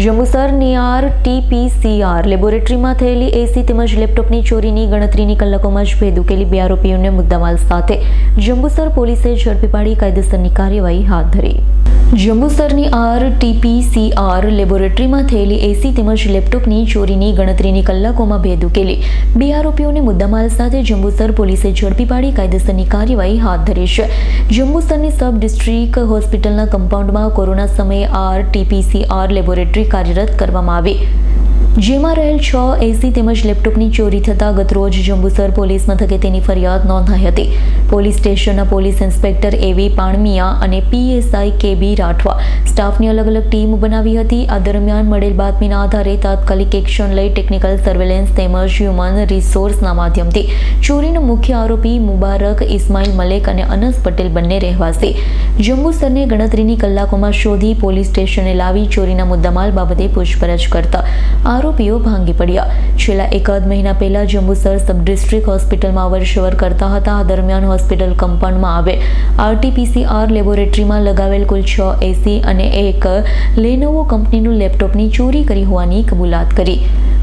જંબુસરની RT-PCR લેબોરેટરીમાં થયેલી એસી તેમજ લેપટોપની ચોરીની ગણતરીની કલાકોમાં જ ભેદ ઉકેલી 2 આરોપીઓને મુદ્દામાલ સાથે જંબુસર પોલીસે ઝડપી પાડી કાયદેસરની કાર્યવાહી હાથ ધરી. જંબુસરની RT-PCR લેબોરેટરીમાં થયેલી એસી તેમજ લેપટોપની ચોરીની ગણતરીની કલાકોમાં ભેદ ઉકેલી 2 આરોપીઓને મુદ્દામાલ સાથે જંબુસર પોલીસે ઝડપી પાડી કાયદેસરની કાર્યવાહી હાથ ધરી છે. જંબુસરની સબ ડિસ્ટ્રિક્ટ હોસ્પિટલના કમ્પાઉન્ડમાં કોરોના સમયે RT-PCR લેબોરેટરી કાર્યરત કરવામાં આવી, જેમાં રહેલ 6 એસી તેમજ લેપટોપની ચોરી થતાં ગતરોજ જંબુસર પોલીસ મથકે તેની ફરિયાદ નોંધાઈ હતી. પોલીસ સ્ટેશનના પોલીસ ઇન્સ્પેક્ટર એવી પાણમિયા અને PSI KB રાઠવા સ્ટાફની અલગ અલગ ટીમ બનાવી હતી. આ દરમિયાન મળેલ બાતમીના આધારે તાત્કાલિક એક્શન લઈ ટેકનિકલ સર્વેલન્સ તેમજ હ્યુમન રિસોર્સના માધ્યમથી ચોરીનો મુખ્ય આરોપી મુબારક ઇસ્માઇલ મલેક અને અનસ પટેલ બંને રહેવાસી જંબુસરને ગણતરીની કલાકોમાં શોધી પોલીસ સ્ટેશને લાવી ચોરીના મુદ્દામાલ બાબતે પૂછપરછ કરતા આરોપીઓ ભાંગી પડ્યા. છેલ્લા એકાદ મહિના પહેલા જંબુસર સબ ડિસ્ટ્રિક્ટ હોસ્પિટલમાં અવરજવર કરતા હતા. આ દરમિયાન હોસ્પિટલ કમ્પાઉન્ડમાં આવેલ RT-PCR લેબોરેટરીમાં લગાવેલ કુલ 6 એસી અને એક લેનોવો કંપનીનું લેપટોપની ચોરી કરી હોવાની કબૂલાત કરી.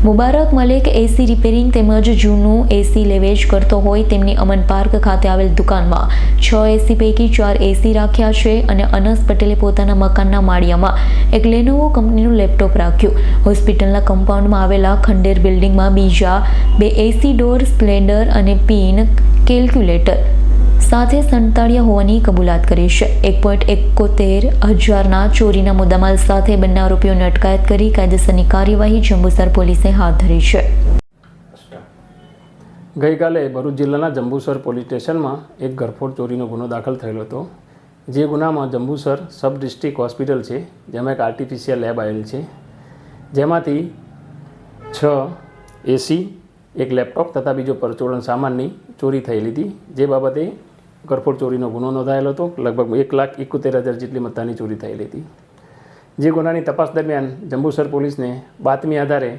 મુબારક મલેક એસી રિપેરિંગ તેમજ જૂનું એસી લેવેચ કરતો હોય તેમની અમન પાર્ક ખાતે આવેલ દુકાનમાં 6 એસી પૈકી 4 એસી રાખ્યા છે અને અનસ પટેલે પોતાના મકાનના માળિયામાં એક લેનોવો કંપનીનું લેપટોપ રાખ્યું. હોસ્પિટલના કમ્પાઉન્ડમાં આવેલા ખંડેર બિલ્ડિંગમાં બીજા 2 એસી ડોર સ્પ્લેન્ડર અને પિન કેલ્ક્યુલેટર સાથે સંતાડ્યા હોવાની કબૂલાત કરી છે. 1.71,000ના ચોરીના મુદ્દામાલ સાથે બંને આરોપીઓને અટકાયત કરી કાયદેસરની કાર્યવાહી જંબુસર પોલીસે હાથ ધરી છે. ગઈકાલે ભરૂચ જિલ્લાના જંબુસર પોલીસ સ્ટેશનમાં એક ઘરફોડ ચોરીનો ગુનો દાખલ થયેલો હતો. જે ગુનામાં જંબુસર સબ ડિસ્ટ્રિક્ટ હોસ્પિટલ છે, જેમાં એક RT-PCR લેબ આવેલ છે, જેમાંથી 6 એસી, એક લેપટોપ તથા બીજો પરચોરણ સામાનની ચોરી થયેલી હતી. જે બાબતે ઘરફોડ ચોરીનો ગુનો નોંધાયેલો હતો. લગભગ 1,71,000 જેટલી મત્તાની ચોરી થયેલી હતી. જે ગુનાની તપાસ દરમિયાન જંબુસર પોલીસને બાતમી આધારે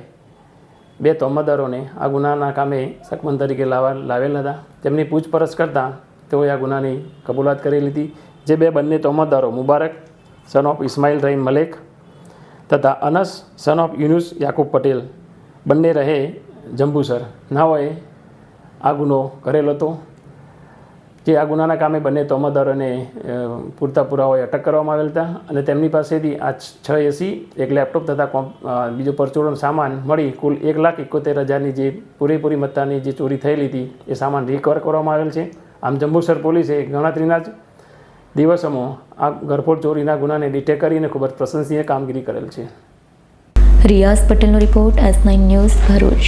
2 તોહમતદારોને આ ગુનાના કામે શકમન તરીકે લાવેલ હતા. તેમની પૂછપરછ કરતાં તેઓએ આ ગુનાની કબૂલાત કરેલી હતી. જે બંને તોહમતદારો મુબારક સન ઓફ ઇસ્માઇલ રહીમ મલેક તથા અનસ સન ઓફ યુનુસ યાકુબ પટેલ બંને રહે જંબુસર નાઓએ આ ગુનો કરેલો હતો. જે આ ગુનાના કામે બંને તોહમતદારોને પૂરતા પુરાવાએ અટક કરવામાં આવેલ હતા અને તેમની પાસેથી આ 6 એસી, એક લેપટોપ તથા બીજો પરચોરણ સામાન મળી કુલ 1,71,000ની જે પૂરેપૂરી મત્તાની જે ચોરી થયેલી હતી એ સામાન રિકવર કરવામાં આવેલ છે. આમ જંબુસર પોલીસે ગણતરીના જ દિવસોમાં આ ઘરફોડ ચોરીના ગુનાને ડિટેક્ટ કરીને ખૂબ જ પ્રશંસનીય કામગીરી કરેલ છે. રિયાઝ પટેલનો રિપોર્ટ, S9 ન્યૂઝ, ભરૂચ.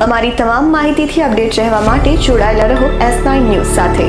અમારી તમામ માહિતીથી અપડેટ રહેવા માટે જોડાયેલા રહો S9 ન્યૂઝ સાથે.